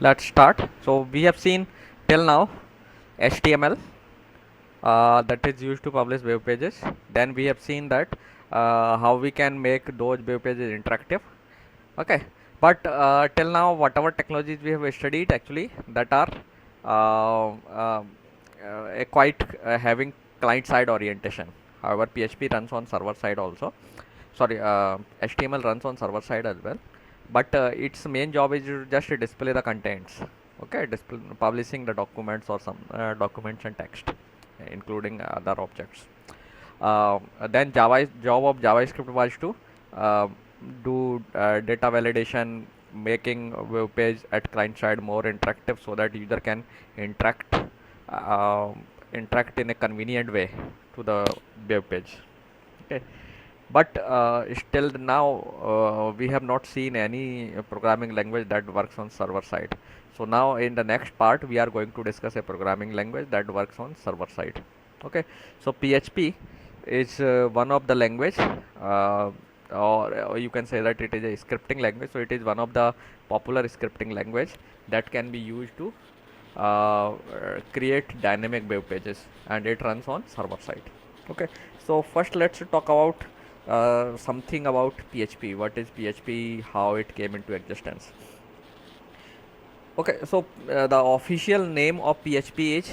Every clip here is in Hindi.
Let's start. So we have seen till now HTML that is used to publish web pages. Then we have seen that how we can make those web pages interactive. Okay, but till now whatever technologies we have studied actually that are uh, uh, quite having client side orientation. However, PHP runs on server side also. Sorry, HTML runs on server side as well, but its main job is to just display the contents. Okay, publishing the documents or some documents and text, including other objects. Then job of JavaScript was to uh, do data validation, making a web page at client side more interactive so that user can interact uh, interact in a convenient way to the web page. Okay, but still now we have not seen any programming language that works on server side. So now in the next part we are going to discuss a programming language that works on server side. Okay, so PHP is one of the language, or you can say that it is a scripting language. So it is one of the popular scripting language that can be used to create dynamic web pages, and it runs on server side. Okay, so first let's talk about something about PHP. What is PHP? How it came into existence? Okay, so the official name of PHP is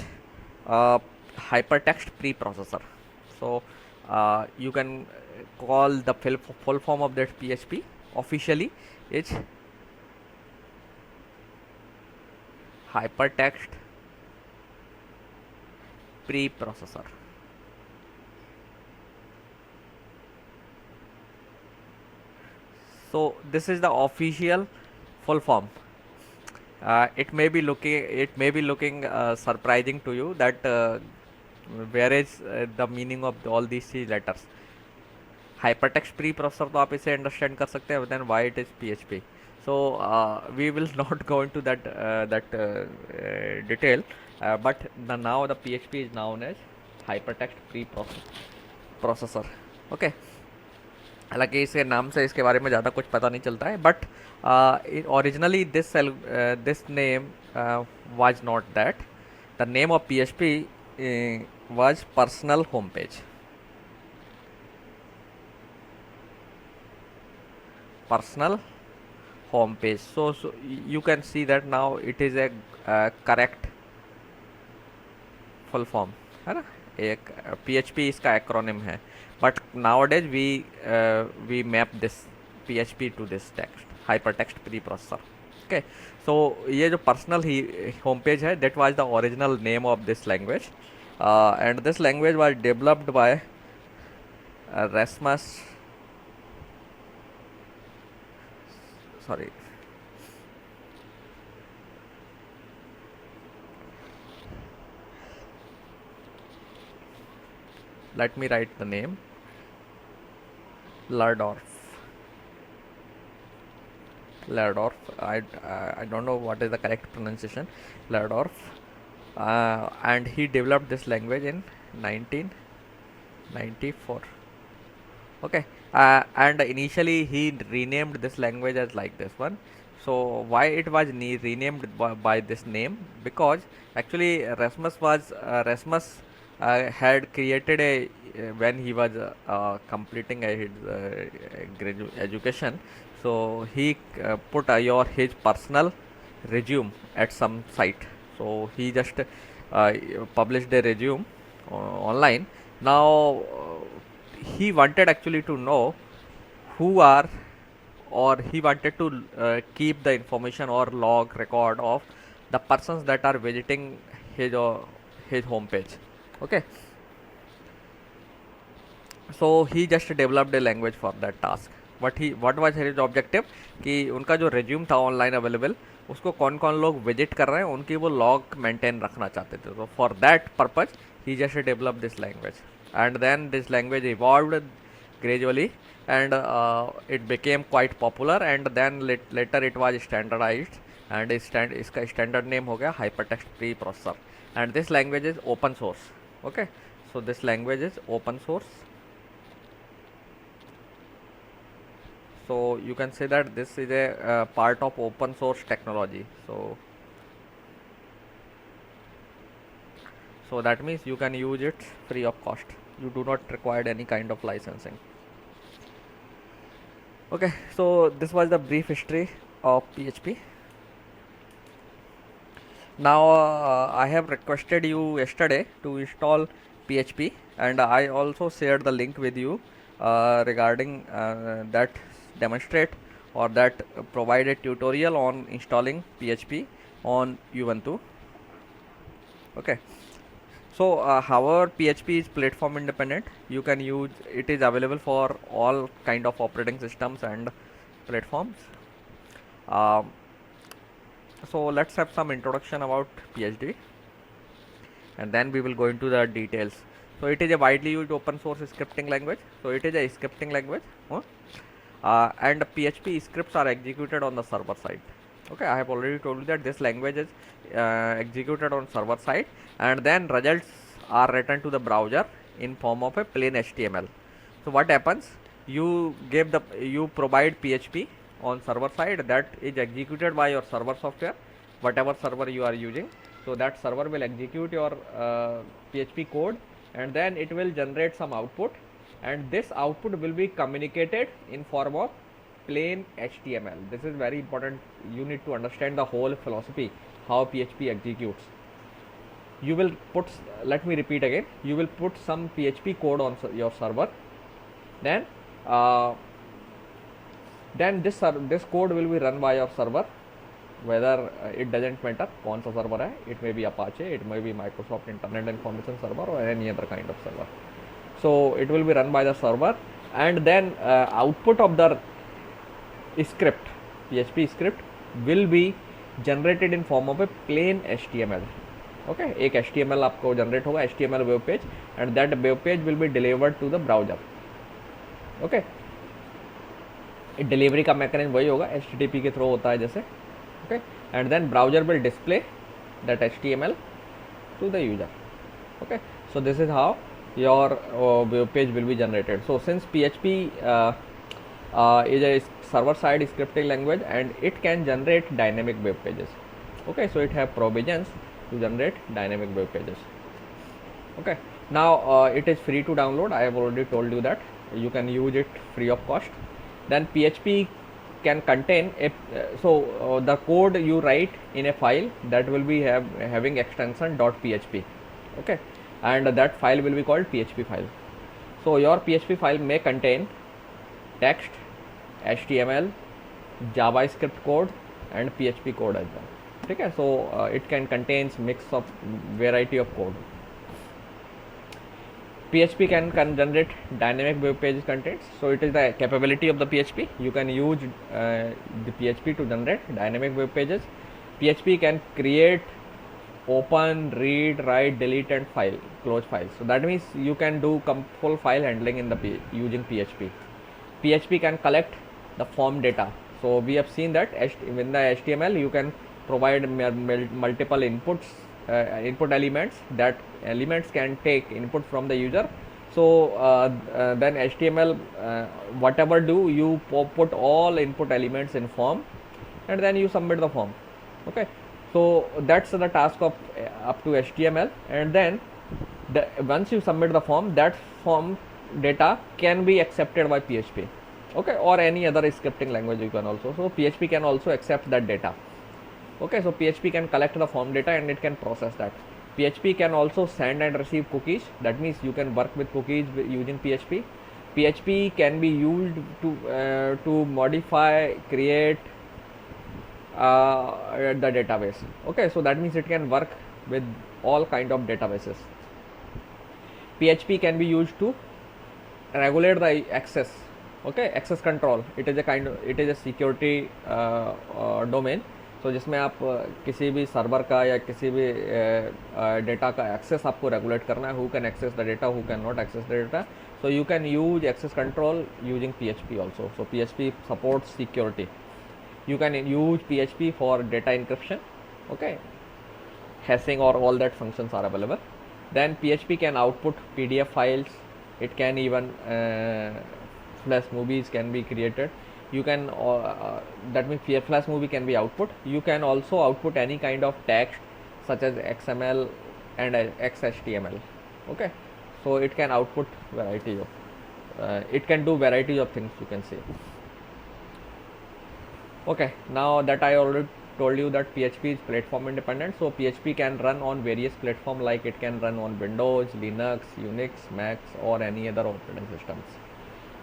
uh, Hypertext Preprocessor. So you can call the full form of that PHP officially is Hypertext Preprocessor. So this is the official full form. It may be looking surprising to you that where is the meaning of all these three letters. Hypertext preprocessor तो आप इसे अंडरस्टैंड कर सकते हैं, then why it is PHP. So we will not go into that detail, but now the PHP is known as hypertext preprocessor. Okay, हालांकि इसके नाम से इसके बारे में ज़्यादा कुछ पता नहीं चलता है, but originally this name was not that. The name of PHP was personal home page. Personal home page. So you can see that now it is a correct full form है ना. एक PHP इसका एक्रोनिम है, but nowadays we map this PHP to this text hypertext pre processor. Okay, so ये जो पर्सनल ही होम पेज है that was the original name of this language, and this language was developed by Rasmus, sorry, let me write the name. Lardorf. Lardorf. I don't know what is the correct pronunciation. Lardorf. And he developed this language in 1994. Okay. And initially he renamed this language as like this one. So why it was renamed by this name? Because actually Rasmus had created a when he was completing his education. So he put his personal resume at some site. So he just uh, published a resume online. Now he wanted actually to know who are, or he wanted to keep the information or log record of the persons that are visiting his home page. Okay, so he just developed a language for that task. What was his objective कि उनका जो resume था online available, उसको कौन कौन लोग विजिट कर रहे हैं उनकी वो log maintain रखना चाहते थे. तो for that purpose he just developed this language, and then this language evolved gradually, and it became quite popular, and then later it was standardized, and इसका standard name हो गया hypertext preprocessor, and this language is open source. Okay, so this language is open source. So you can say that this is a part of open source technology. So So that means you can use it free of cost. You do not require any kind of licensing. Okay, so this was the brief history of PHP. Now I have requested you yesterday to install PHP, and I also shared the link with you regarding that demonstrate or that provided tutorial on installing PHP on Ubuntu. Okay, so however PHP is platform independent, you can use it, is available for all kind of operating systems and platforms. Um, so let's have some introduction about PHP, and then we will go into the details. So it is a widely used open source scripting language. So it is a scripting language, and PHP scripts are executed on the server side. Okay, I have already told you that this language is executed on server side, and then results are written to the browser in form of a plain HTML. So what happens? You provide PHP on server side, that is executed by your server software, whatever server you are using. So that server will execute your PHP code, and then it will generate some output, and this output will be communicated in form of plain HTML. This is very important. You need to understand the whole philosophy how PHP executes. You will put, let me repeat again, you will put some PHP code on your server, then this code will be run by your server, whether it doesn't matter कौन सा server है, it may be Apache, it may be Microsoft Internet Information Server or any other kind of server. So it will be run by the server, and then output of the script, PHP script, will be generated in form of a plain HTML. Okay, एक HTML आपको generate होगा, HTML web page, and that web page will be delivered to the browser. Okay, delivery का मैकेनिज्म वही होगा, HTTP के थ्रू होता है जैसे. Okay, and then browser will display that HTML to the user. Okay, so this is how your web page will be generated. So since PHP is a server side scripting language, and it can generate dynamic web pages. Okay, so it have provisions to generate dynamic web pages. Okay, now it is free to download. I have already told you that you can use it free of cost. Then PHP can contain a the code you write in a file, that will be having extension .php. Okay, and that file will be called PHP file. So your PHP file may contain text, HTML, JavaScript code, and PHP code as well. Okay, so it can contains mix of variety of code. PHP can generate dynamic web page contents. So it is the capability of the PHP. You can use the PHP to generate dynamic web pages. PHP can create, open, read, write, delete, and close files. So that means you can do full file handling in the using PHP. PHP can collect the form data. So we have seen that in the HTML you can provide multiple inputs, input elements. That elements can take input from the user. So then HTML, whatever do, you put all input elements in form, and then you submit the form. Okay, so that's the task of up to HTML, and then once you submit the form, that form data can be accepted by PHP. Okay, or any other scripting language you can also. So PHP can also accept that data. Okay, so PHP can collect the form data and it can process that. PHP can also send and receive cookies. That means you can work with cookies using PHP. PHP can be used to modify, create the database. Okay, so that means it can work with all kind of databases. PHP can be used to regulate the access. Okay, access control. It is a security domain. तो जिसमें आप किसी भी सर्वर का या किसी भी डेटा का एक्सेस आपको रेगुलेट करना है, who can access the data, who can not access the data. So you can use access control using PHP also. So PHP supports security. You can use PHP for data encryption. Okay, hashing or all that functions are available. Then PHP can output PDF files. It can even Flash movies can be created. You can that means Flash movie can be output. You can also output any kind of text such as XML, and XHTML. Okay, so it can output variety of it can do variety of things, you can say. Okay, now that I already told you that PHP is platform independent, so PHP can run on various platforms, like it can run on Windows, Linux, Unix, Macs, or any other operating systems.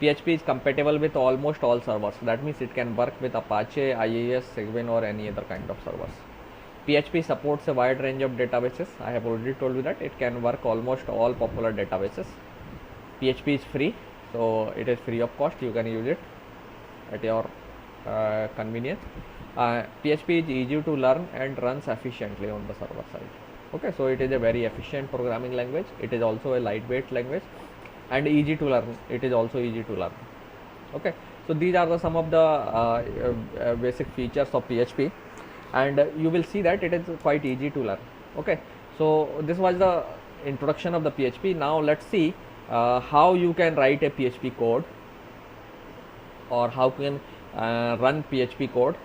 PHP is compatible with almost all servers. That means it can work with Apache, IIS, Cygwin, or any other kind of servers. PHP supports a wide range of databases. I have already told you that it can work almost all popular databases. PHP is free, so it is free of cost. You can use it at your convenience. PHP is easy to learn and runs efficiently on the server side. Okay, so it is a very efficient programming language. It is also a lightweight language and easy to learn. It is also easy to learn. Okay, so these are some of the basic features of PHP, and you will see that it is quite easy to learn. Okay, so this was the introduction of the PHP. Now let's see how you can write a PHP code, or how can run PHP code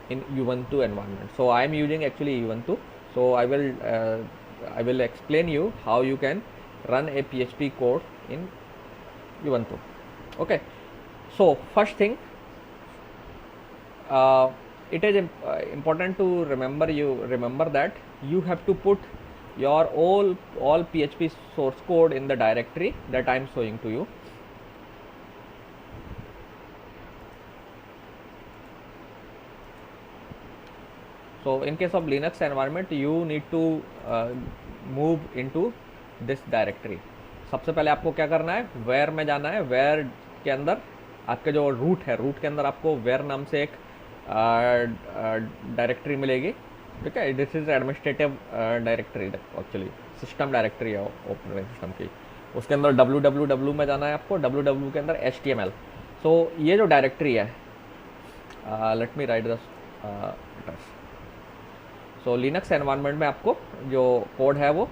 in Ubuntu environment. So I am using actually Ubuntu, so I will explain you how you can run a PHP code in Ubuntu. Okay, so first thing, it is important to remember that you have to put your all PHP source code in the directory that I am showing to you. So in case of Linux environment, you need to move into this directory. सबसे पहले आपको क्या करना है, where में जाना है. where के अंदर आपके जो रूट है, रूट के अंदर आपको where नाम से एक डायरेक्टरी मिलेगी. ठीक है, this is administrative directory, actually system directory है ऑपरेटिंग सिस्टम की. उसके अंदर www में जाना है आपको. www के अंदर HTML. सो ये जो डायरेक्टरी है, let me right the address. So Linux environment में आपको जो कोड है वो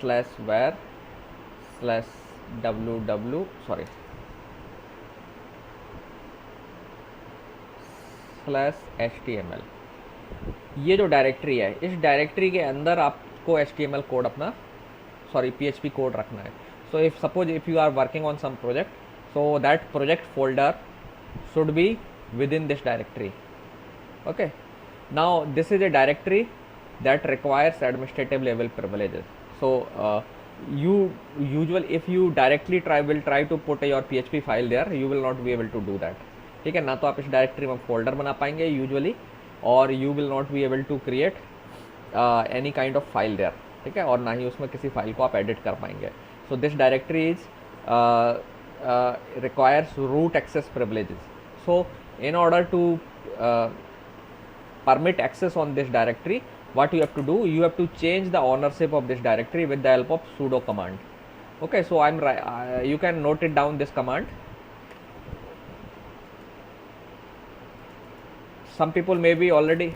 /var/ww /html, ये जो डायरेक्टरी है, इस डायरेक्टरी के अंदर आपको HTML कोड अपना PHP कोड रखना है. So if suppose if you are working on some project, so that project folder should be within this directory. Okay, now this is a directory that requires administrative level privileges. So you usually, if you directly will try to put your PHP file there, you will not be able to do that. ठीक है ना, तो आप इस डायरेक्टरी में फोल्डर बना पाएंगे यूजुअली, और you will not be able to create any kind of file there. ठीक है, और ना ही उसमें किसी फाइल को आप एडिट कर पाएंगे. So this directory is requires root access privileges. So in order to permit access on this directory, what you have to do, you have to change the ownership of this directory with the help of sudo command. Okay, so you can note it down, this command. Some people may be already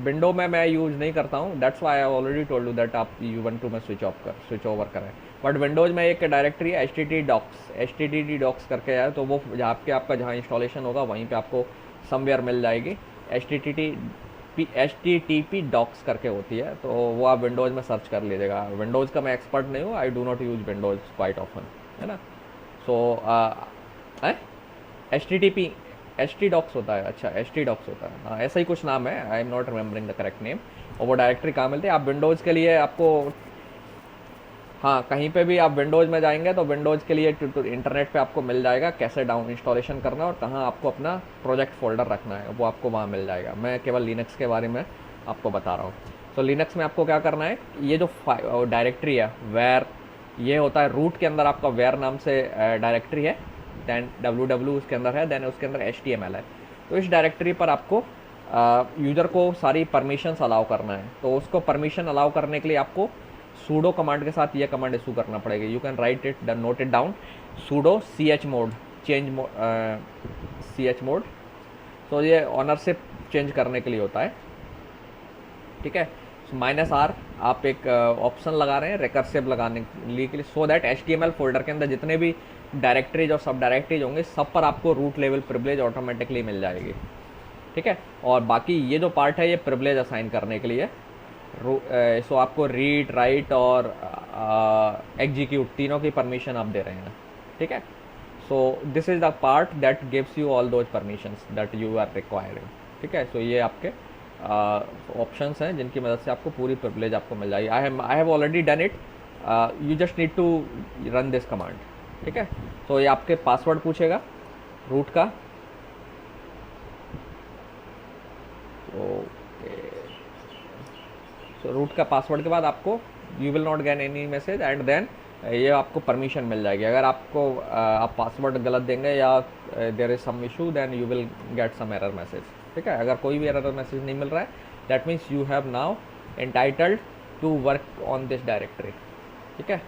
window में मैं यूज़ नहीं करता हूँ. That's why I already told you that आप Ubuntu में स्विच ओवर करें. बट विंडोज़ में एक डायरेक्टरी है HTTP docs करके है, तो वो जहाँ पे आपका जहाँ इंस्टॉलेशन होगा वहीं पे आपको समवेयर मिल जाएगी. HTTP docs करके होती है, तो वो आप विंडोज़ में सर्च कर लीजिएगा. विंडोज़ का मैं एक्सपर्ट नहीं हूँ, I do not use Windows quite often, है ना. सो HT docs होता है. अच्छा, HT docs होता है, हाँ ऐसा ही कुछ नाम है. I am not remembering the correct name. और वो डायरेक्टरी कहाँ मिलती है, आप विंडोज़ के लिए आपको, हाँ कहीं पे भी आप विंडोज़ में जाएंगे तो विंडोज़ के लिए इंटरनेट पे आपको मिल जाएगा कैसे डाउन इंस्टॉलेशन करना और कहाँ आपको अपना प्रोजेक्ट फोल्डर रखना है, वो आपको वहाँ मिल जाएगा. मैं केवल लिनक्स के बारे में आपको बता रहा हूँ. तो लिनक्स में आपको क्या करना है, ये जो डायरेक्टरी है वेयर, ये होता है रूट के अंदर आपका वेयर नाम से डायरेक्टरी है. दैन www उसके अंदर है, दैन उसके अंदर HTML है. तो इस डायरेक्टरी पर आपको यूज़र को सारी परमिशंस अलाउ करना है. तो उसको परमिशन अलाउ करने के लिए आपको सूडो कमांड के साथ ये कमांड इशू करना पड़ेगा. You can write it, note it down. Pseudo chmod chmod. तो ये ऑनरशिप चेंज करने के लिए होता है. ठीक है, -r आप एक ऑप्शन लगा रहे हैं रिकर्सिव लगाने के लिए, सो दैट HTML फोल्डर के अंदर जितने भी डायरेक्टरीज और सब डायरेक्टरीज होंगे, सब पर आपको रूट लेवल प्रिविलेज ऑटोमेटिकली मिल जाएगी, ठीक है। और बाकी ये जो पार्ट है ये प्रिविलेज असाइन करने के लिए, सो आपको रीड, राइट और एग्जीक्यूट तीनों की परमिशन आप दे रहे हैं, ठीक है। So this is the part that gives you all those permissions that you are requiring, ठीक है। सो ये आपके ऑप्शंस हैं जिनकी मदद से आपको पूरी प्रिविलेज आपको मिल जाएगी। I have already done it, you just need to run this command, ठीक है। तो ये आपके पासवर्ड पूछेगा रूट का, सो रूट का पासवर्ड के बाद आपको you will not get any message and then ये आपको परमिशन मिल जाएगी। अगर आपको आप पासवर्ड गलत देंगे या there is some issue then you will get some error message, ठीक है। अगर कोई भी एरर मैसेज नहीं मिल रहा है that means you have now entitled to work on this directory, ठीक है,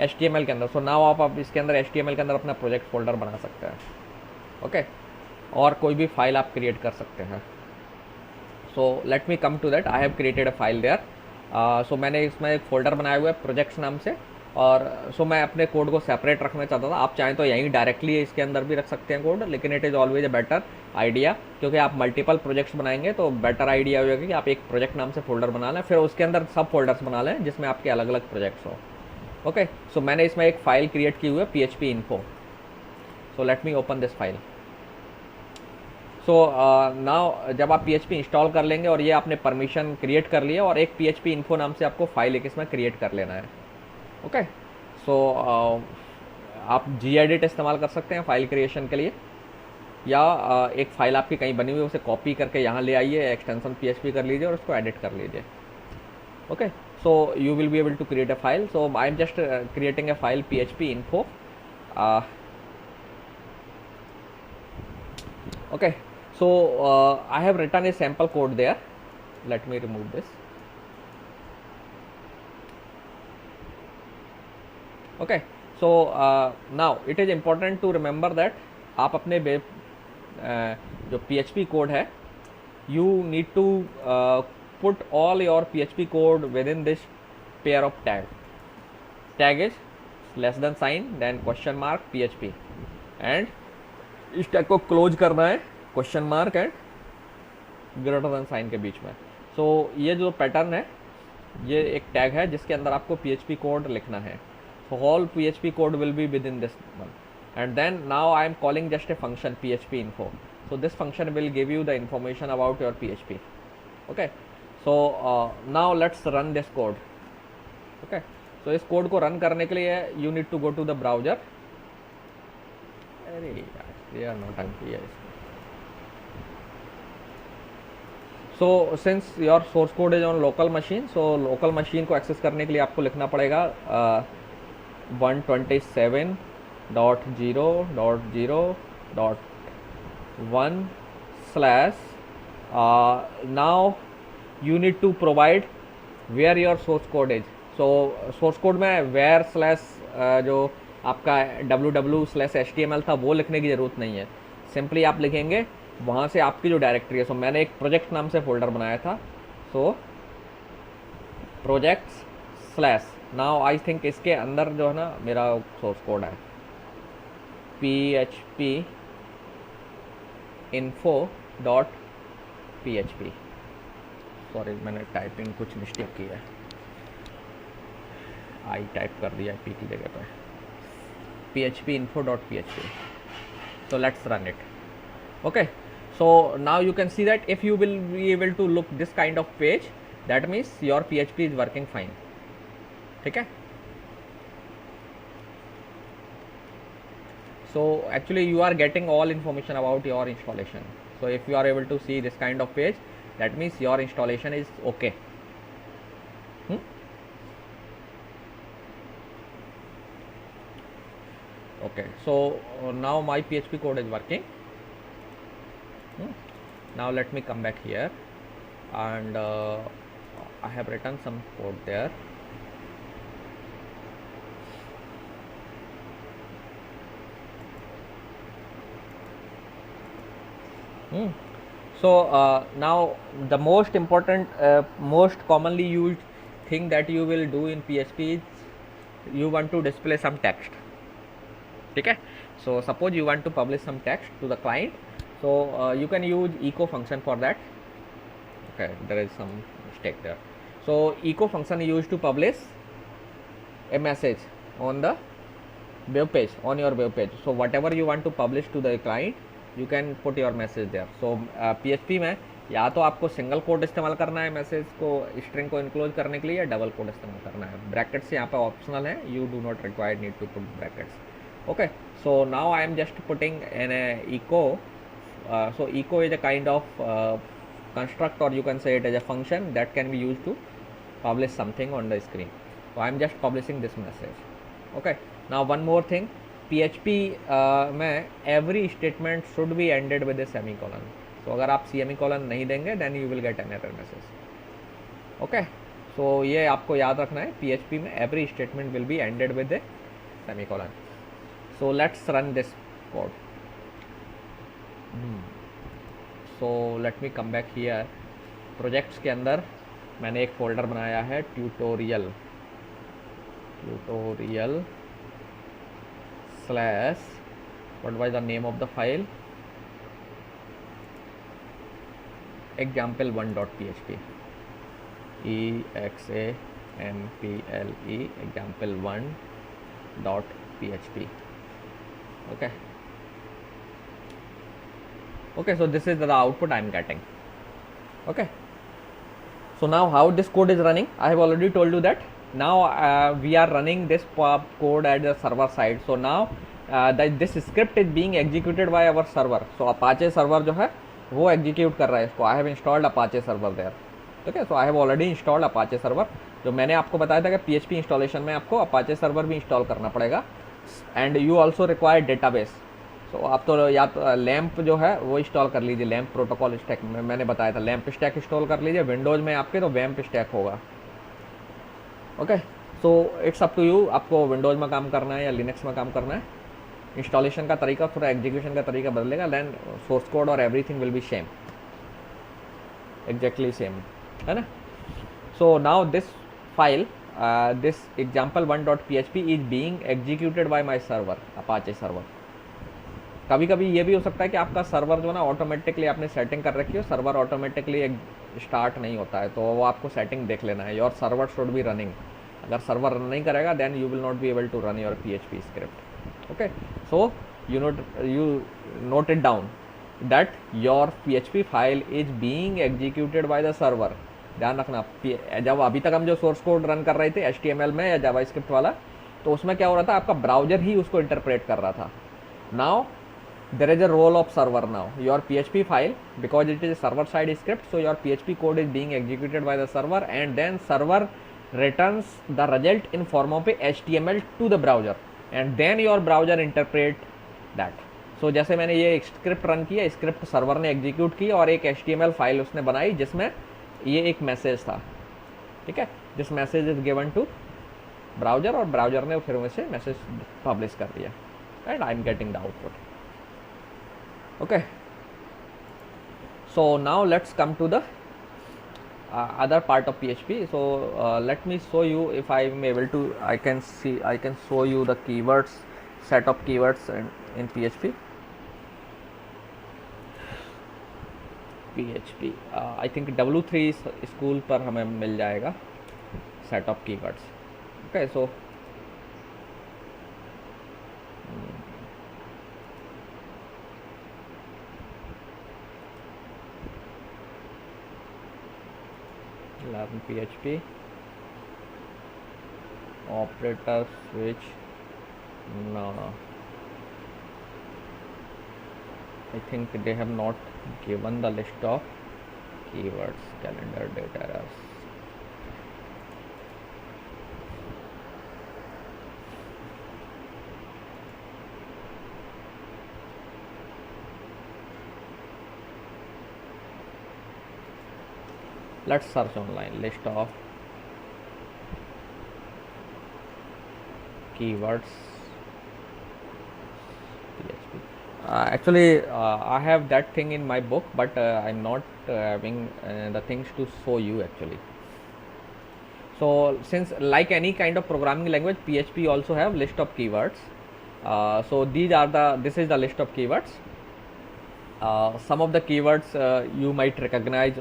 HTML के अंदर। सो नाउ आप इसके अंदर HTML के अंदर अपना प्रोजेक्ट फोल्डर बना सकते हैं, ओके, और कोई भी फाइल आप क्रिएट कर सकते हैं। So let me come to that, I have created a file there. So मैंने इसमें एक फ़ोल्डर बनाया हुआ है प्रोजेक्ट्स नाम से, और सो मैं अपने कोड को सेपरेट रखना चाहता था। आप चाहें तो यहीं डायरेक्टली इसके अंदर भी रख सकते हैं कोड, लेकिन it is always a better idea, क्योंकि आप मल्टीपल प्रोजेक्ट्स बनाएंगे तो बेटर आइडिया होगा कि आप एक प्रोजेक्ट नाम से फोल्डर बना लें, फिर उसके अंदर सब फोल्डर्स बना लें जिसमें आपके अलग अलग प्रोजेक्ट्स हो, ओके। सो मैंने इसमें एक फ़ाइल क्रिएट की हुई है PHP info। So let me open this file. So now जब आप PHP इंस्टॉल कर लेंगे और ये आपने परमिशन क्रिएट कर लिया, और एक PHP info नाम से आपको फाइल एक इसमें क्रिएट कर लेना है, ओके। सो आप gedit इस्तेमाल कर सकते हैं फाइल क्रिएशन के लिए, या एक फ़ाइल आपकी कहीं बनी हुई है उसे कॉपी करके यहाँ ले आइए, एक्सटेंशन PHP कर लीजिए और उसको एडिट कर लीजिए, okay. So you will be able to create a file. So I am just creating a file PHP info, okay. So I have written a sample code there. Let me remove this, okay. So now it is important to remember that आप अपने जो PHP कोड है, you need to put all your PHP code within this pair of tag is <, then question mark PHP, and इस टैग को क्लोज करना है क्वेश्चन मार्क एंड > के बीच में। सो ये जो पैटर्न है ये एक टैग है जिसके अंदर आपको PHP कोड लिखना है। So all PHP code will be within this one, and then now I am calling just a function PHP info। So this function will give you the information about your PHP, okay. So now let's run this code, okay. So इस कोड को रन करने के लिए you need to go to the browser. अरे यार they are not here. So since your source code is on local machine, so local machine को एक्सेस करने के लिए आपको लिखना पड़ेगा 127.0.0.1/ now you need to provide where your source code is. so source code में where/ जो आपका www/html था वो लिखने की ज़रूरत नहीं है, सिंपली आप लिखेंगे वहाँ से आपकी जो डायरेक्टरी है। सो मैंने एक प्रोजेक्ट नाम से फोल्डर बनाया था, सो प्रोजेक्ट्स / नाउ आई थिंक इसके अंदर जो है ना मेरा सोर्स कोड है PHP info.php। सॉरी मैंने टाइपिंग कुछ मिस्टेक की है, आई टाइप कर दिया P की जगह पर PHP info.php। so let's run it, okay. So now you can see that if you will be able to look this kind of page, that means your PHP is working fine, ठीक है। So actually you are getting all information about your installation. So if you are able to see this kind of page, that means your installation is okay. Okay, so now my PHP code is working. Now let me come back here, and I have written some code there. So now the most important most commonly used thing that you will do in PHP is you want to display some text, ठीक है. So suppose you want to publish some text to the client, so you can use echo function for that. Okay, there is some mistake there. So echo function is used to publish a message on the web page, on your web page. So whatever you want to publish to the client, you can put your message there. So PHP में या तो आपको सिंगल कोड इस्तेमाल करना है मैसेज को, स्ट्रिंग को इनक्लोज करने के लिए, या डबल कोड इस्तेमाल करना है. ब्रैकेट्स यहाँ पे ऑप्शनल है, you do not require need to put brackets. Okay, so now I am just putting an echo. So echo is a kind of construct, or you can say it as a function that can be used to publish something on the screen. So I am just publishing this message. Okay, now one more thing, PHP में every statement should be ended with a semicolon. So अगर आप semicolon नहीं देंगे then you will get an error message. Okay, so ये आपको याद रखना है, PHP में every statement will be ended with a semicolon. So let's run this code. So let me come back here. Projects के अंदर मैंने एक फोल्डर बनाया है tutorial slash, what was the name of the file, example1.php, example example1.php. Okay, so this is the output I am getting. Okay, so now how this code is running, I have already told you that. Now we are running this code at the server side. So now this script is being executed by our server. So Apache server जो है वो execute कर रहा है इसको. I have installed Apache server there. Okay, so I have already installed Apache server. जो मैंने आपको बताया था कि PHP installation में आपको Apache server भी install करना पड़ेगा. And you also require database. So आप तो या तो लैम्प जो है वो इंस्टॉल कर लीजिए, लैम्प प्रोटोकॉल स्टैक में मैंने बताया था, लैम्प स्टैक इंस्टॉल कर लीजिए. विंडोज़ में आपके तो वैम्प स्टैक होगा. Okay, so it's up to you, आपको विंडोज़ में काम करना है या लिनक्स में काम करना है. इंस्टॉलेशन का तरीका, थोड़ा एग्जीक्यूशन का तरीका बदलेगा, देन सोर्स कोड और everything will be same, exactly same, है ना. So now this file, this example1.php is being executed bye my server, Apache server. कभी कभी ये भी हो सकता है कि आपका सर्वर जो ना ऑटोमेटिकली आपने सेटिंग कर रखी हो, सर्वर ऑटोमेटिकली स्टार्ट नहीं होता है, तो वो आपको सेटिंग देख लेना है. Your server should be running. अगर सर्वर रन नहीं करेगा then you will not be able to run your PHP script. Okay, so you note it down that your PHP file is being executed by the server. ध्यान रखना, जब अभी तक हम जो सोर्स कोड रन कर रहे थे HTML में या जावास्क्रिप्ट वाला, तो उसमें क्या हो रहा था, आपका ब्राउजर ही उसको इंटरप्रेट कर रहा था. Now there is a role of server. Now your PHP file, because it is a server side script, so your PHP code is being executed by the server, and then server returns the result in form of a HTML to the browser, and then your browser interpret that. So जैसे मैंने ये स्क्रिप्ट रन किया, स्क्रिप्ट सर्वर ने एग्जीक्यूट की और एक HTML फाइल उसने बनाई जिसमें ये एक मैसेज था. ठीक है, this message is given to browser, और ब्राउजर ने फिर उसे मैसेज पब्लिश कर दिया, and I am getting the output. Okay, so now let's come to the other part of PHP. So let me show you, if I am able to, I can show you the keywords, set of keywords in PHP. I think W3 school पर हमें मिल जाएगा set of keywords. Okay, so learn PHP, operator switch, no, I think they have not given the list of keywords, calendar, data errors. Let's search online, list of keywords PHP. Actually I have that thing in my book, but I'm not having the things to show you actually. So since like any kind of programming language, PHP also have list of keywords. So this is the list of keywords. Some of the keywords you might recognize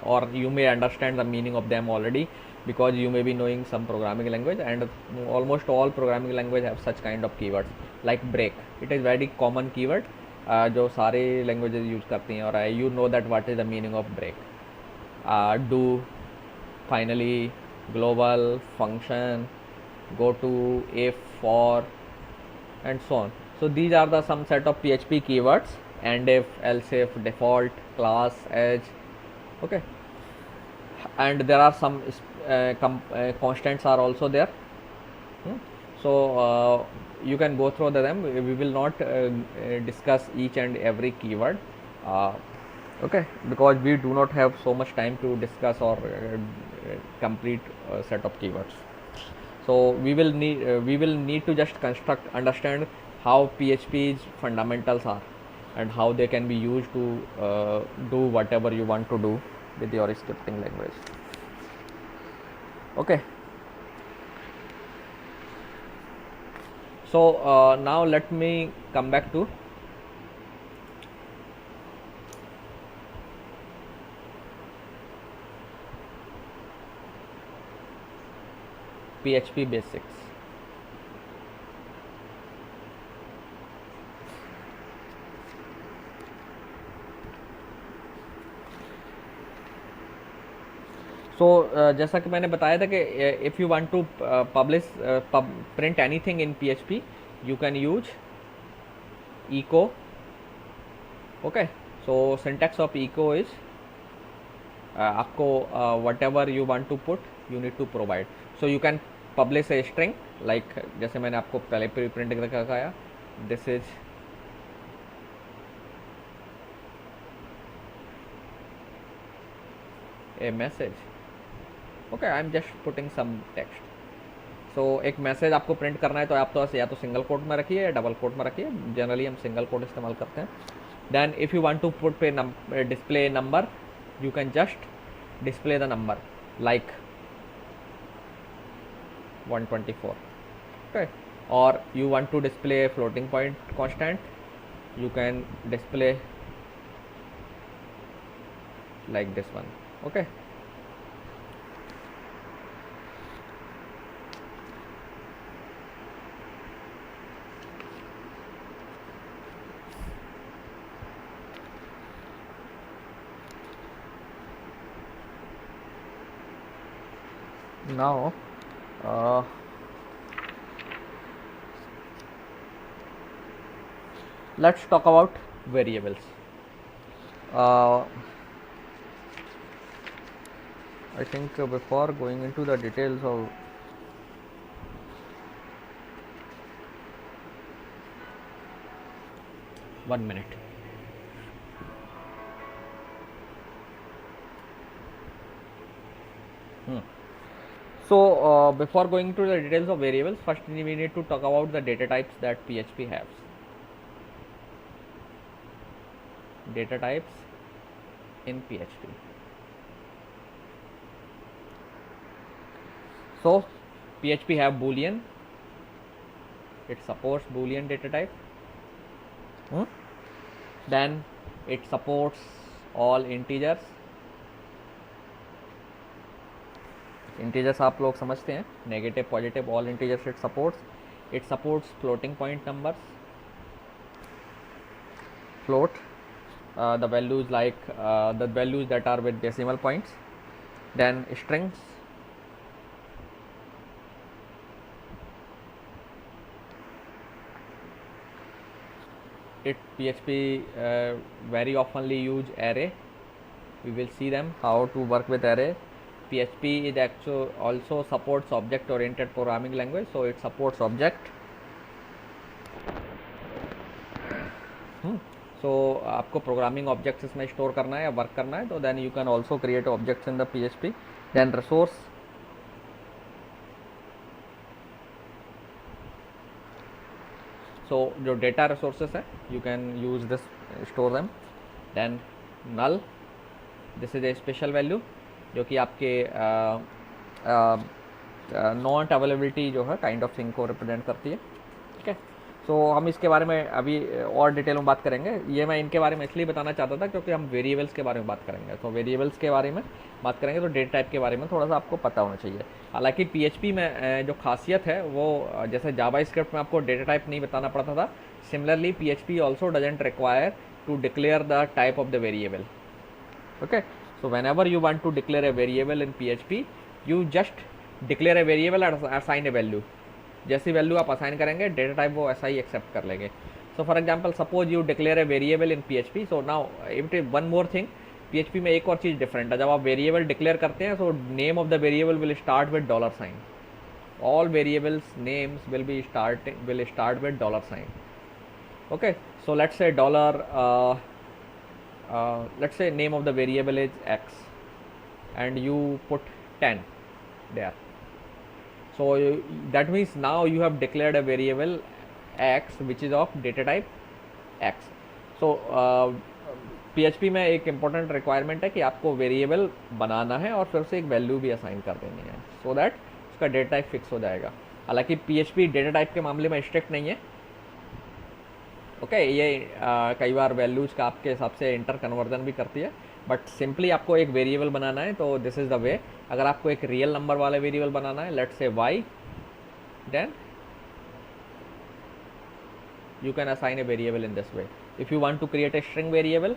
or you may understand the meaning of them already, because you may be knowing some programming language, and almost all programming language have such kind of keywords. Like break, it is very common keyword जो सारे languages use करती हैं, और you know that what is the meaning of break. Do, finally, global, function, go to, if, for, and so on. So these are the some set of PHP keywords: and if, else if, default, class, edge. Okay, and there are some constants are also there. So you can go through them. We will not discuss each and every keyword, okay, because we do not have so much time to discuss or complete set of keywords. So we will need to just understand how PHP's fundamentals are and how they can be used to do whatever you want to do with your scripting language. Okay. So now let me come back to PHP basics. So जैसा कि मैंने बताया था कि if you want to print anything in PHP, you can use echo. Okay, so syntax of echo is आपको whatever you want to put, you need to provide. So you can publish a string, like जैसे मैंने आपको पहले प्रिंट करके दिखाया, this is a message. Okay, I am just putting some text. So एक मैसेज आपको प्रिंट करना है तो आप तो या तो सिंगल कोट में रखिए या डबल कोट में रखिए. जनरली हम सिंगल कोट इस्तेमाल करते हैं. Then if you want to put पे display number, you can just display the number like 124. Okay, or you want to display a floating point constant, you can display like this one. Okay, now let's talk about variables. I think before going into the details of one minute. So before going to the details of variables, first we need to talk about the data types that PHP has. Data types in PHP. So PHP have Boolean. It supports Boolean data type. Then it supports all integers. Integers आप लोग समझते हैं, negative, positive, all integers it supports. It supports floating point numbers. Float, the values like the values that are with decimal points. Then strings. PHP very oftenly use array. We will see them how to work with array. PHP is actually also supports object oriented programming language, so it supports object. So आपको programming objects इसमें store करना है या work करना है, तो then you can also create objects in the PHP. Then resource. So जो data resources है, you can use this, store them. Then null, this is a special value जो कि आपके नॉट अवेलेबिलिटी जो है काइंड ऑफ थिंग को रिप्रेजेंट करती है. ठीक है. सो हम इसके बारे में अभी और डिटेल में बात करेंगे। ये मैं इनके बारे में इसलिए बताना चाहता था क्योंकि हम वेरिएबल्स के बारे में बात करेंगे। तो वेरिएबल्स के बारे में बात करेंगे तो डेटा टाइप के बारे में थोड़ा सा आपको पता होना चाहिए। हालांकि पीएचपी में जो खासियत है वो जैसे जावा स्क्रिप्ट में आपको डेटा टाइप नहीं बताना पड़ता था, similarly PHP also doesn't require to declare the type of the variable. Okay, so whenever you want to declare a variable in PHP, you just declare a variable and assign a value. जैसी वैल्यू आप असाइन करेंगे डेटा टाइप वो ऐसा ही एक्सेप्ट कर लेंगे। So for example suppose you declare a variable in PHP, so now it is one more thing, PHP में एक और चीज़ डिफरेंट है। जब आप वेरिएबल डिक्लेयर करते हैं so name of the variable will start with dollar sign. All variables names will start with dollar sign. Okay, so let's say dollar let's say name of the variable is x and you put 10 there. So that means now you have declared a variable x which is of data type x. So PHP में एक important requirement है कि आपको वेरिएबल बनाना है और फिर से एक वैल्यू भी असाइन कर देनी है सो दैट उसका डेटा टाइप फिक्स हो जाएगा। हालांकि PHP डेटा टाइप के मामले में स्ट्रिक्ट नहीं है। ओके, ये कई बार वैल्यूज का आपके हिसाब से इंटर कन्वर्जन भी करती है, बट सिंपली आपको एक वेरिएबल बनाना है तो दिस इज़ द वे। अगर आपको एक रियल नंबर वाला वेरिएबल बनाना है, let's say y, then you can assign a variable in this way. If you want to create a string variable,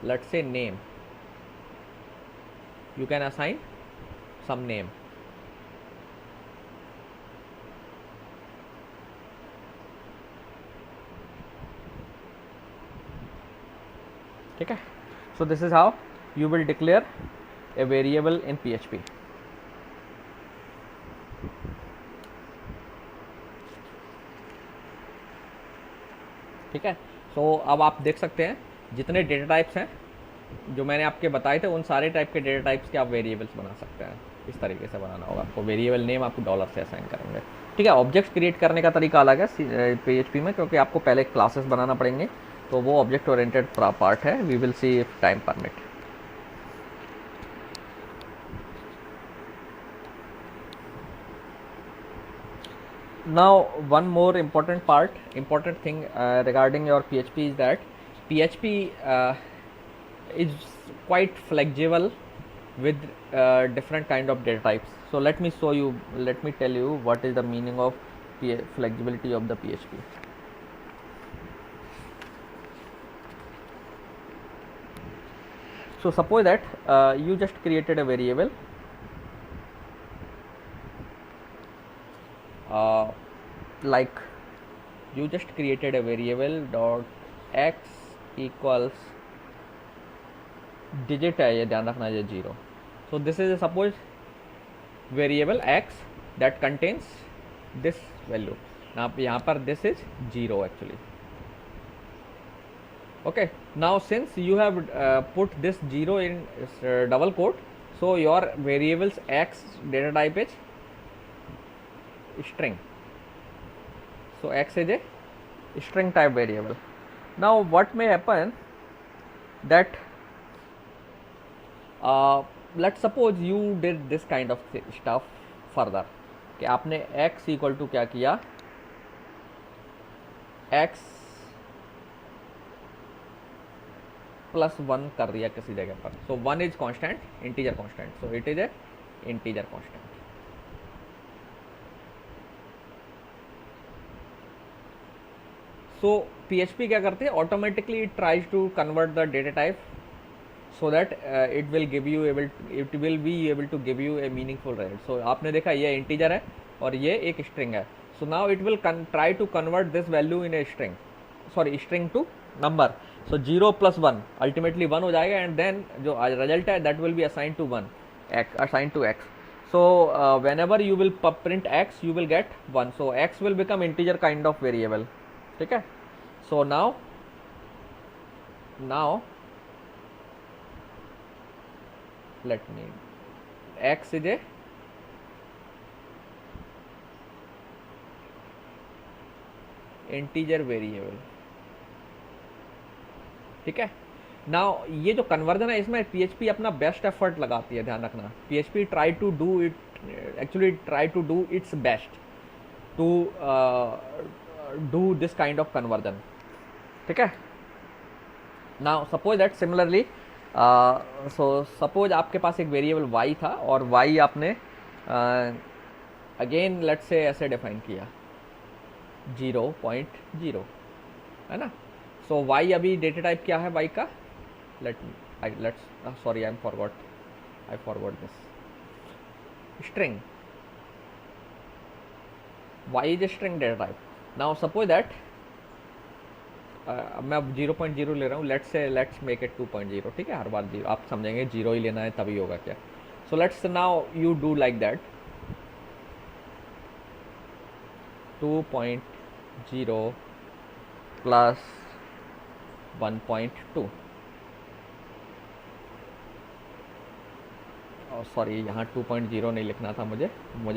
let's say name, you can assign some name. ठीक है, so this is how you will declare a variable in PHP. ठीक है, सो अब आप देख सकते हैं जितने डेटा टाइप्स हैं जो मैंने आपके बताए थे, उन सारे टाइप के डेटा टाइप्स के आप वेरिएबल्स बना सकते हैं। इस तरीके से बनाना होगा आपको। वेरिएबल नेम आपको डॉलर से असाइन करेंगे। ठीक है, ऑब्जेक्ट्स क्रिएट करने का तरीका अलग है PHP में, क्योंकि आपको पहले क्लासेस बनाना पड़ेंगे, तो वो ऑब्जेक्ट ओरिएंटेड पार्ट है। We will see if time permit. Now one more important thing regarding your PHP is that PHP is quite flexible with different kind of data types. So let me tell you what is the meaning of flexibility of the PHP. So suppose that you just created a variable like you just created a variable dot x equals digit है, ये ध्यान रखना है 0. So this is a suppose variable x that contains this value. now यहाँ पर this is 0 actually. Okay, now since you have put this 0 in double quote, so your variables x data type is string. So x is a string type variable. Now what may happen that let's suppose you did this kind of stuff further कि आपने x इक्वल टू क्या किया, x प्लस 1 कर दिया किसी जगह पर. So 1 is constant, integer constant, so it is a integer constant. So PHP क्या करते हैं, automatically it tries to convert the data type so that it will be able to give you a meaningful result. So आपने देखा ये इंटीजर है और ये एक स्ट्रिंग है. So now it will try to convert this value in a string, string to number. So 0 plus 1 ultimately 1 हो जाएगा and then जो result है that will be assigned to 1, assigned to x. So whenever you will print x you will get 1. So x will become integer kind of variable. ठीक है. So now let me, x is a integer variable. ठीक है. नाउ ये जो कन्वर्जन है इसमें PHP अपना बेस्ट एफर्ट लगाती है, ध्यान रखना. PHP try to do its best. To do this kind of conversion, ठीक है। Now suppose that similarly, so suppose आपके पास एक वेरिएबल y था और y आपने अगेन लेट्स से ऐसे डिफाइन किया 0.0, है ना। सो y अभी डेटा टाइप क्या है y का, let's sorry I forgot this string, y is string data type. Now suppose that मैं अब 0.0 ले रहा हूँ, लेट्स मेक इट 2.0, ठीक है। हर बार 0 आप समझेंगे 0 ही लेना है तभी होगा क्या। So let's now you do like that 2.0 plus 1.2, sorry यहाँ 2.0 नहीं लिखना था, मुझे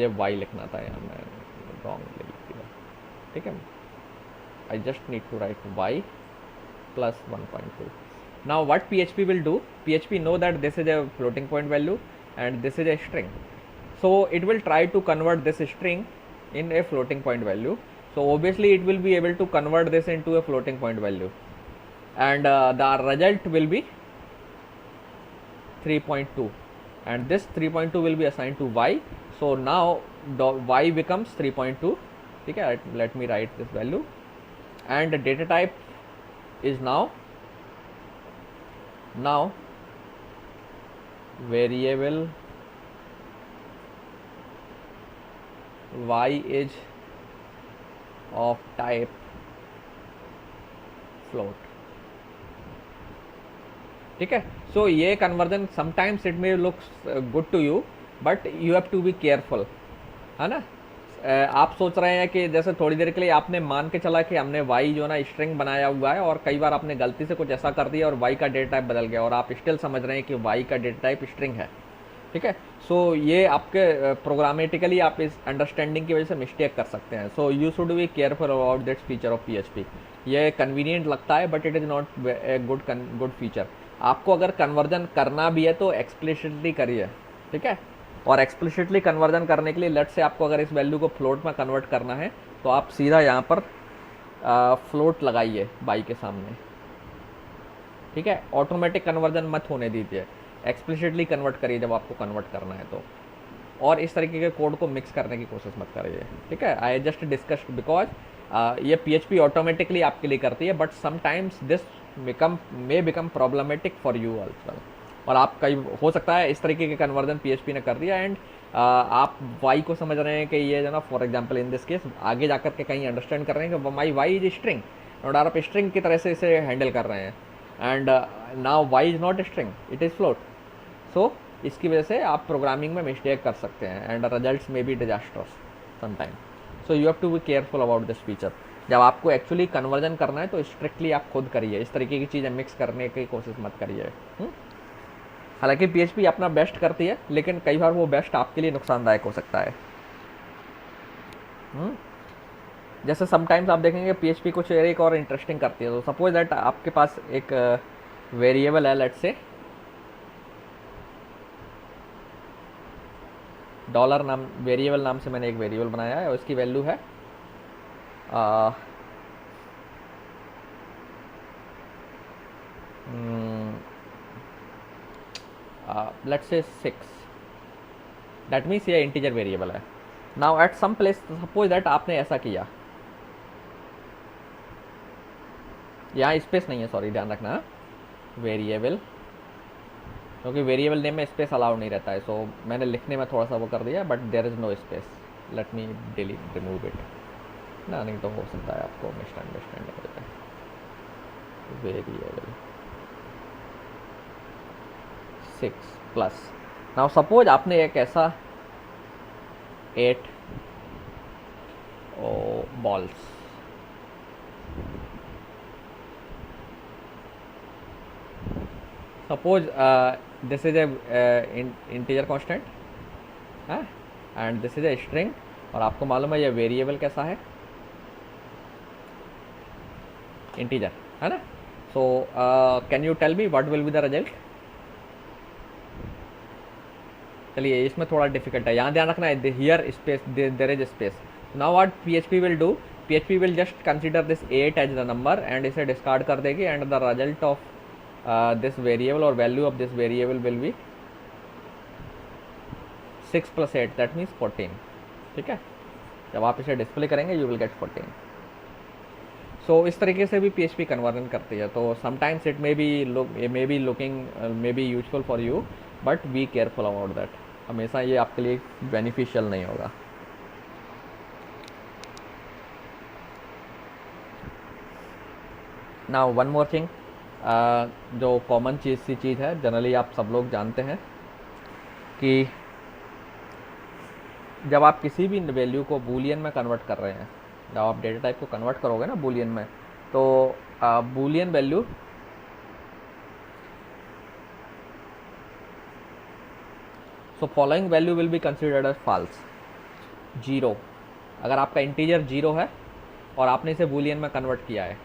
y लिखना था, यहाँ मैं रॉन्ग लिख दिया, ठीक है। I just need to write y plus 1.2. Now what PHP will do, PHP know that this is a floating point value and this is a string, so it will try to convert this string in a floating point value. So obviously it will be able to convert this into a floating point value, and the result will be 3.2, and this 3.2 will be assigned to y. So now y becomes 3.2, ठीक है। Let me write this value, and the data type is now variable y is of type float, ठीक है। सो ये conversion sometimes it may looks good to you, but you have to be careful, है ना। आप सोच रहे हैं कि जैसे थोड़ी देर के लिए आपने मान के चला कि हमने y जो ना स्ट्रिंग बनाया हुआ है, और कई बार आपने गलती से कुछ ऐसा कर दिया और y का डेटा टाइप बदल गया, और आप स्टिल समझ रहे हैं कि y का डेटा टाइप स्ट्रिंग है, ठीक है। सो ये आपके प्रोग्रामेटिकली आप इस अंडरस्टैंडिंग की वजह से मिस्टेक कर सकते हैं। So you should be careful about this feature of PHP। ये कन्वीनियंट लगता है but it is not a good feature. आपको अगर कन्वर्जन करना भी है तो एक्सप्लिसिटली करिए, ठीक है। और एक्सप्लिसिटली कन्वर्जन करने के लिए लेट्स से आपको अगर इस वैल्यू को फ्लोट में कन्वर्ट करना है तो आप सीधा यहाँ पर फ्लोट लगाइए बाई के सामने, ठीक है। ऑटोमेटिक कन्वर्जन मत होने दीजिए, एक्सप्लिसिटली कन्वर्ट करिए जब आपको कन्वर्ट करना है तो, और इस तरीके के कोड को मिक्स करने की कोशिश मत करिए, ठीक है। आई जस्ट डिस्कस्ड बिकॉज ये PHP ऑटोमेटिकली आपके लिए करती है, but sometimes this may become problematic for you also, और आप कई हो सकता है इस तरीके के कन्वर्जन PHP ने कर दिया, एंड आप y को समझ रहे हैं कि ये जो ना, for example in this case आगे जाकर के कहीं अंडरस्टैंड कर रहे हैं कि माई y इज स्ट्रिंग, और आप स्ट्रिंग की तरह से इसे हैंडल कर रहे हैं, and now y is not string, it is float. So इसकी वजह से आप प्रोग्रामिंग में मिस्टेक कर सकते हैं, एंड रिजल्ट्स में be disasters sometime. So you have to be careful about this feature. जब आपको एक्चुअली कन्वर्जन करना है तो स्ट्रिक्टली आप खुद करिए, इस तरीके की चीज़ें मिक्स करने की कोशिश मत करिए। हालांकि PHP अपना बेस्ट करती है, लेकिन कई बार वो बेस्ट आपके लिए नुकसानदायक हो सकता है। जैसे समटाइम्स आप देखेंगे PHP कुछ एक और इंटरेस्टिंग करती है। तो सपोज दैट आपके पास एक वेरिएबल है, लेट्स से डॉलर नाम वेरिएबल नाम से मैंने एक वेरिएबल बनाया है, और इसकी वैल्यू है लेट्स से 6, दैट मीन्स ये इंटीजर वेरिएबल है। Now at some place suppose that आपने ऐसा किया, यहाँ स्पेस नहीं है, सॉरी ध्यान रखना, वेरिएबल, क्योंकि वेरिएबल नेम में स्पेस अलाउड नहीं रहता है। सो मैंने लिखने में थोड़ा सा वो कर दिया, but there is no space, let me remove it ना, नहीं तो हो सकता है आपको मिसअंडरस्टैंड हो जाए। वेरिएबल 6 प्लस, नाउ सपोज आपने एक ऐसा 8 balls, suppose this is a integer constant, and this is a string, और आपको मालूम है ये वेरिएबल कैसा है, इंटीजर, है ना। So can you tell me what will be the result. चलिए इसमें थोड़ा डिफिकल्ट है, यहाँ ध्यान रखना है, here space, there is space, now what PHP will do, PHP will just consider this 8 as the number and इसे डिस्कार्ड कर देगी and the result of this variable और value of this variable will be 6 + 8 that means 14। ठीक है, जब आप इसे डिस्प्ले करेंगे यू विल गेट 14। सो इस तरीके से भी PHP कन्वर्जन करती है। तो sometimes it may be looking may be useful for you, but B careful about that. हमेशा ये आपके लिए बेनिफिशियल नहीं होगा। नाउ वन मोर थिंग, जो कॉमन चीज़ है, जनरली आप सब लोग जानते हैं कि जब आप किसी भी वैल्यू को बूलियन में कन्वर्ट कर रहे हैं, जब आप डेटा टाइप को कन्वर्ट करोगे ना बूलियन में, तो Boolean value so following value will be considered as false. 0, अगर आपका इंटीजर 0 है और आपने इसे बूलियन में कन्वर्ट किया है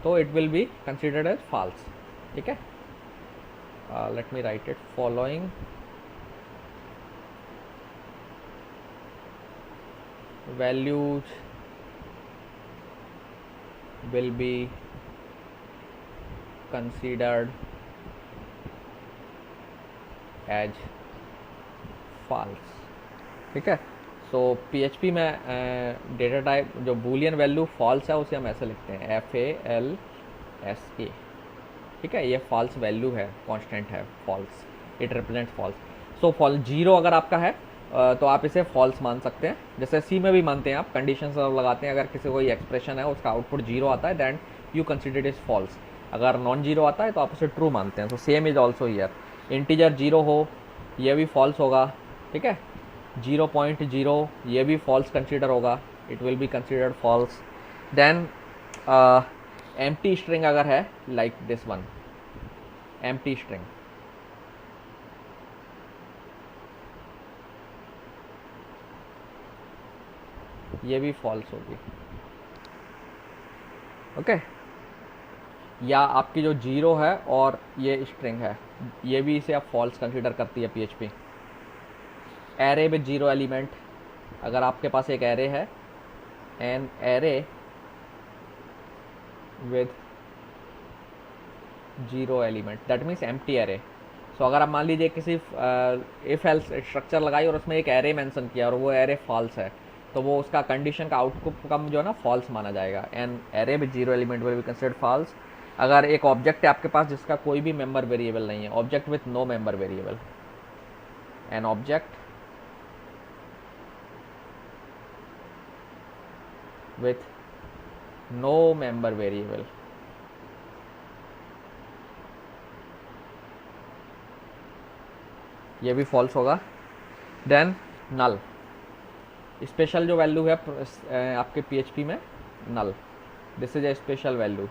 तो it will be considered as false. ठीक है, let me write it, following values will be considered as false। ठीक है, सो PHP में डेटा टाइप जो बूलियन वैल्यू फॉल्स है उसे हम ऐसे लिखते हैं FALSE। ठीक है, ये फॉल्स वैल्यू है, कांस्टेंट है, false, it represent false. So false 0 अगर आपका है तो आप इसे फॉल्स मान सकते हैं। जैसे सी में भी मानते हैं आप, कंडीशन लगाते हैं, अगर किसी कोई एक्सप्रेशन है उसका आउटपुट 0 आता है then you consider it is false. अगर नॉन 0 आता है तो आप उसे ट्रू मानते हैं। So same is also here, integer 0 हो ये भी फॉल्स होगा। ठीक है, 0.0 ये भी फॉल्स कंसिडर होगा, it will be considered false. Then empty string अगर है like this one, empty string, ये भी फॉल्स होगी। ओके, या आपकी जो 0 है और ये स्ट्रिंग है, ये भी इसे आप फॉल्स कंसिडर करती है PHP। एरे विद 0 एलिमेंट, अगर आपके पास एक एरे है, an array with 0 element that means empty array. So अगर आप मान लीजिए किसी इफ एल्स स्ट्रक्चर लगाई और उसमें एक एरे मेंशन किया और वो एरे फॉल्स है, तो वो उसका कंडीशन का आउटपुट जो है ना फॉल्स माना जाएगा। An array with 0 element will be considered false. अगर एक ऑब्जेक्ट है आपके पास जिसका कोई भी मेंबर वेरिएबल नहीं है, object with no member variable, an object with no member variable, ये भी फॉल्स होगा। देन नल, स्पेशल जो वैल्यू है आपके PHP में, null, this is a special value.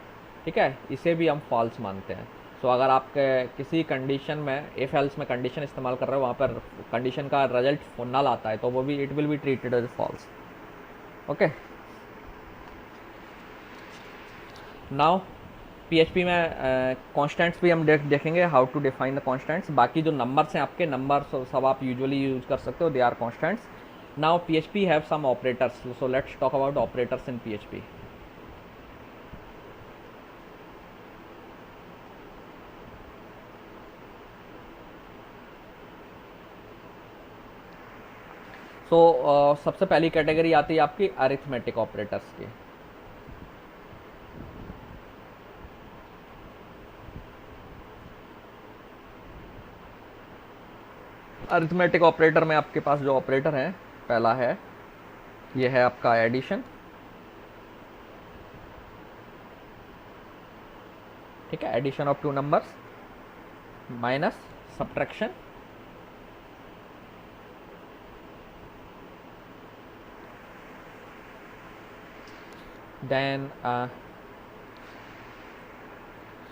ठीक है, इसे भी हम फॉल्स मानते हैं। सो अगर आप किसी कंडीशन में इफ एल्स में कंडीशन इस्तेमाल कर रहे हो, वहाँ पर कंडीशन का रिजल्ट नल आता है तो वो भी it will be treated as false. Okay, now PHP में कॉन्स्टेंट्स भी हम देखेंगे, how to define the constants. बाकी जो नंबर्स हैं आपके, नंबर्स सब आप यूजुअली यूज कर सकते हो, they are constants. Now PHP have some operators, so let's talk about operators in PHP। सो सबसे पहली कैटेगरी आती है आपकी अरिथमेटिक ऑपरेटर्स की। अरिथमेटिक ऑपरेटर में आपके पास जो ऑपरेटर है, पहला है, ये है आपका एडिशन। ठीक है, addition of two numbers, minus subtraction, then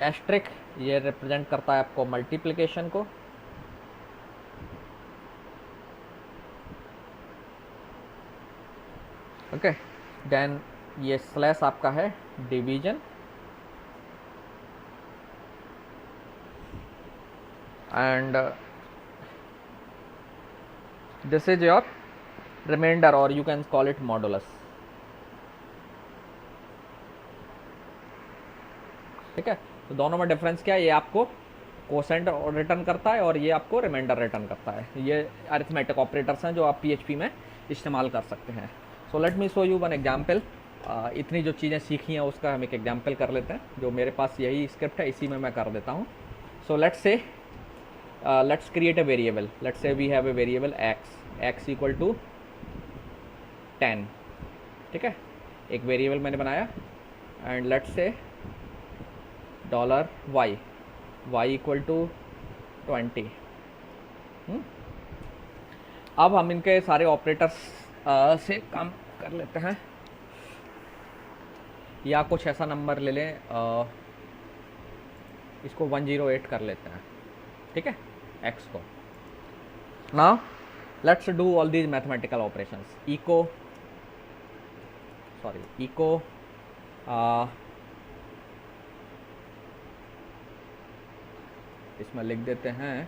asterisk, ये रिप्रेजेंट करता है आपको मल्टीप्लिकेशन को। ओके, देन ये स्लैश आपका है division, and this is your remainder और you can call it modulus. ठीक है, तो दोनों में डिफरेंस क्या है, ये आपको कोसेंट रिटर्न करता है और ये आपको रिमाइंडर रिटर्न करता है। ये अरिथमेटिक ऑपरेटर्स हैं जो आप पीएचपी में इस्तेमाल कर सकते हैं। So let me show you one example. इतनी जो चीज़ें सीखी हैं उसका हम एक एग्जाम्पल कर लेते हैं। जो मेरे पास यही स्क्रिप्ट है इसी में मैं कर देता हूँ। सो लेट्स से let's create a variable. Let's say we have a variable x equal to 10। ठीक है, एक वेरिएबल मैंने बनाया and let's say $y equal to 20। अब हम इनके सारे ऑपरेटर्स से काम कर लेते हैं, या कुछ ऐसा नंबर ले लें, इसको 108 कर लेते हैं। ठीक है, x को। Now let's do all these mathematical operations. Echo इसमें लिख देते हैं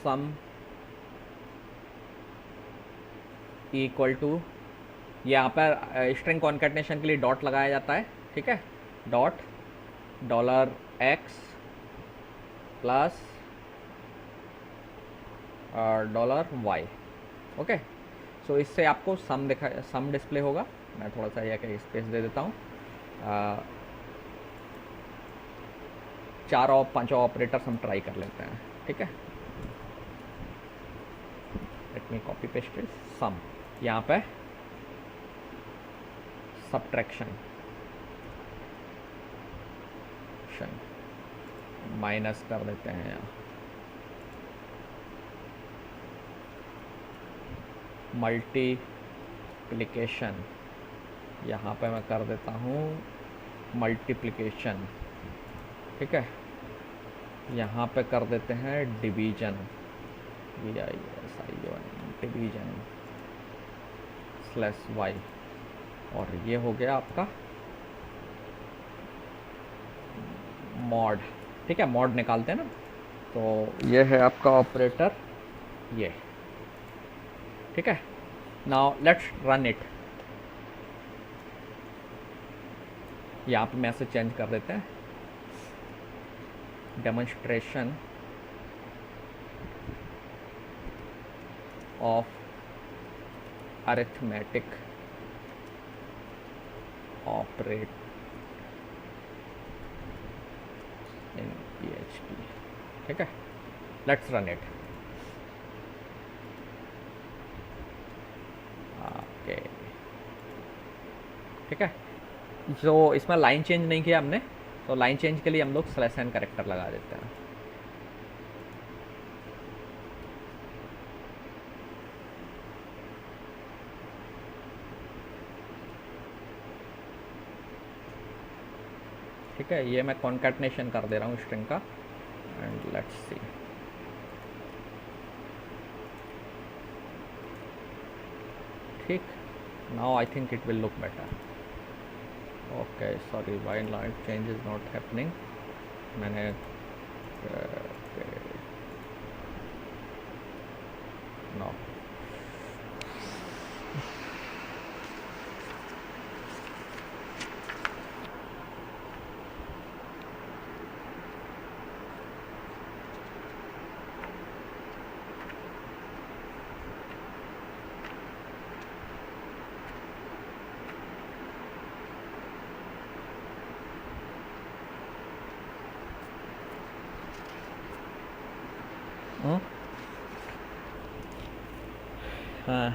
सम इक्वल टू, यहाँ पर स्ट्रिंग कॉन्केटनेशन के लिए डॉट लगाया जाता है। ठीक है, dot $x plus $y। Okay, so इससे आपको सम डिस्प्ले होगा। मैं थोड़ा सा यह स्पेस दे देता हूँ। 4 और 5 ऑपरेटर्स हम ट्राई कर लेते हैं। ठीक है, लेट मी कॉपी पेस्ट सम, यहाँ पे सब्ट्रैक्शन माइनस कर देते हैं यहाँ, मल्टीप्लिकेशन यहाँ पे मैं कर देता हूँ मल्टीप्लिकेशन। ठीक है, यहाँ पे कर देते हैं डिवीजन, डिवीजन स्लैश y, और ये हो गया आपका मॉड। ठीक है, मॉड निकालते हैं ना, तो ये है आपका ऑपरेटर ये। ठीक है, नाउ लेट्स रन इट। यहाँ पे मैसेज चेंज कर देते हैं, demonstration of arithmetic operate in PHP। ठीक है, लेट्स रन इट। ओके, ठीक है, जो इसमें लाइन चेंज नहीं किया हमने, तो लाइन चेंज के लिए हम लोग /n करेक्टर लगा देते हैं। ठीक है, ये मैं कॉन्कैटनेशन कर दे रहा हूँ स्ट्रिंग का, एंड लेट्स सी। ठीक, now I think it will look better. Okay, sorry, why line change is not happening. मैंने नो हाँ,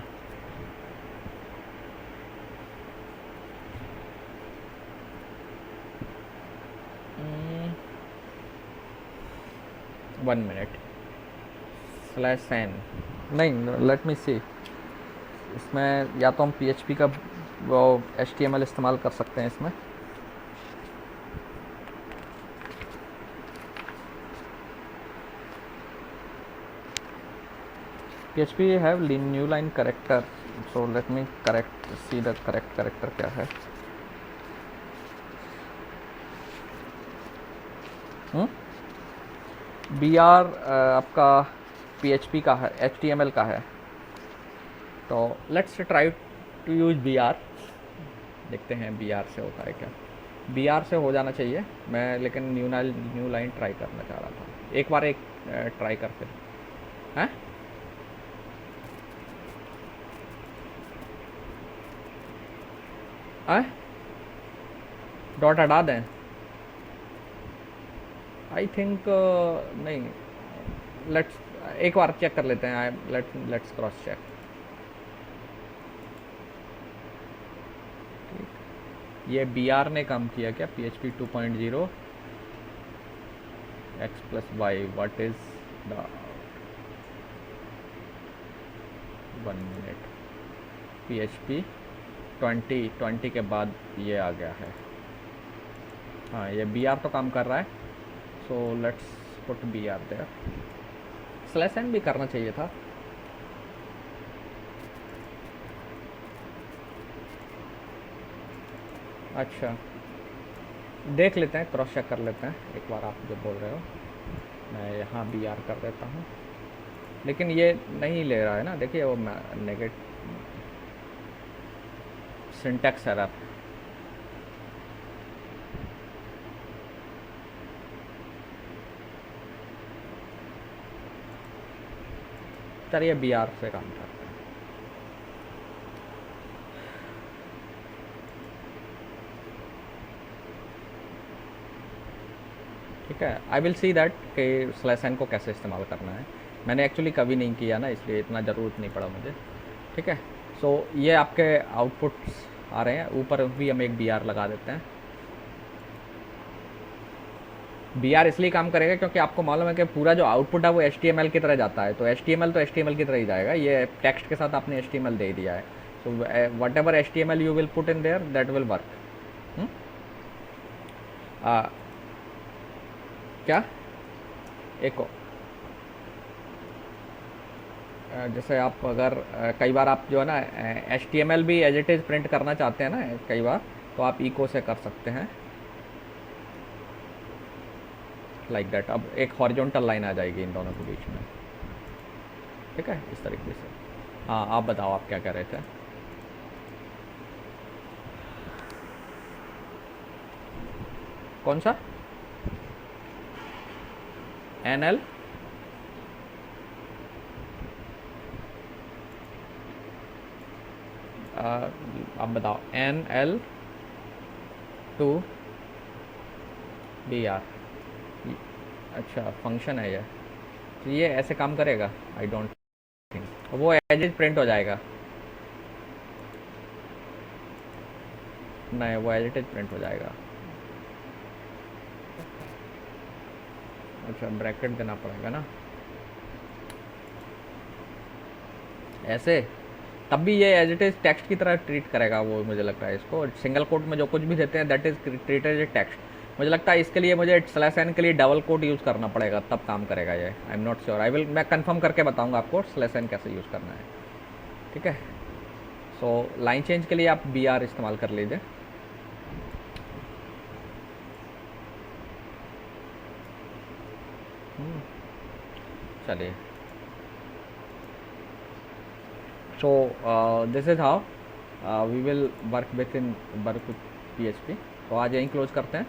1 मिनट /n नहीं, लेट मी सी। इसमें या तो हम PHP का वो HTML इस्तेमाल कर सकते हैं इसमें। PHP have new line character, so let me see the correct character क्या है। BR आपका PHP का है, HTML का है। तो let's try to use BR, देखते हैं BR से होता है क्या। BR से हो जाना चाहिए, मैं लेकिन न्यू लाइन ट्राई करना चाह रहा था। एक बार ट्राई कर फिर हैं। डॉट हटा दें, आई थिंक नहीं, लेट्स एक बार चेक कर लेते हैं। Let's cross check. ये BR ने काम किया क्या? PHP 2.0 x+y, what is the 1 minute. PHP 20 के बाद ये आ गया है। हाँ, ये BR तो काम कर रहा है। So let's put BR there. /n भी करना चाहिए था। अच्छा, देख लेते हैं, क्रॉस चेक कर लेते हैं एक बार। आप जो बोल रहे हो, मैं यहाँ BR कर देता हूँ, लेकिन ये नहीं ले रहा है ना। देखिए वो नेगेट सिंटैक्स एरर। चलिए BR से काम करते हैं। ठीक है, आई विल सी दैट कि /n को कैसे इस्तेमाल करना है। मैंने एक्चुअली कभी नहीं किया ना, इसलिए इतना ज़रूरत नहीं पड़ा मुझे। ठीक है, सो ये आपके आउटपुट्स आ रहे हैं। ऊपर भी हम एक BR लगा देते हैं। BR इसलिए काम करेगा क्योंकि आपको मालूम है कि पूरा जो आउटपुट है वो HTML की तरह जाता है। तो HTML की तरह ही जाएगा। ये टेक्स्ट के साथ आपने HTML दे दिया है। So what ever HTML you will put in their, that will work. क्या एक जैसे आप अगर कई बार आप जो है ना HTML भी एज इट इज़ प्रिंट करना चाहते हैं ना कई बार, तो आप इको से कर सकते हैं लाइक दैट। अब एक हॉरिजॉन्टल लाइन आ जाएगी इन दोनों के बीच में। ठीक है, इस तरीके से। हाँ, आप बताओ, आप क्या कह रहे थे? कौन सा NL? आप बताओ। NL to BR। अच्छा, फंक्शन है ये। तो ये ऐसे काम करेगा? I don't think. वो एज इज प्रिंट हो जाएगा। नहीं, वो एज इट इज प्रिंट हो जाएगा। अच्छा, ब्रैकेट देना पड़ेगा ना ऐसे, तब भी ये एज इट इज टेक्स्ट की तरह ट्रीट करेगा वो। मुझे लगता है इसको सिंगल कोट में जो कुछ भी देते हैं that is treated as text. मुझे लगता है इसके लिए मुझे /n के लिए डबल कोट यूज़ करना पड़ेगा, तब काम करेगा ये। I am not sure. मैं कंफर्म करके बताऊंगा आपको /n कैसे यूज़ करना है। ठीक है, सो लाइन चेंज के लिए आप BR इस्तेमाल कर लीजिए। चलिए, so this is how we will work with PHP। तो आज यहीं क्लोज करते हैं।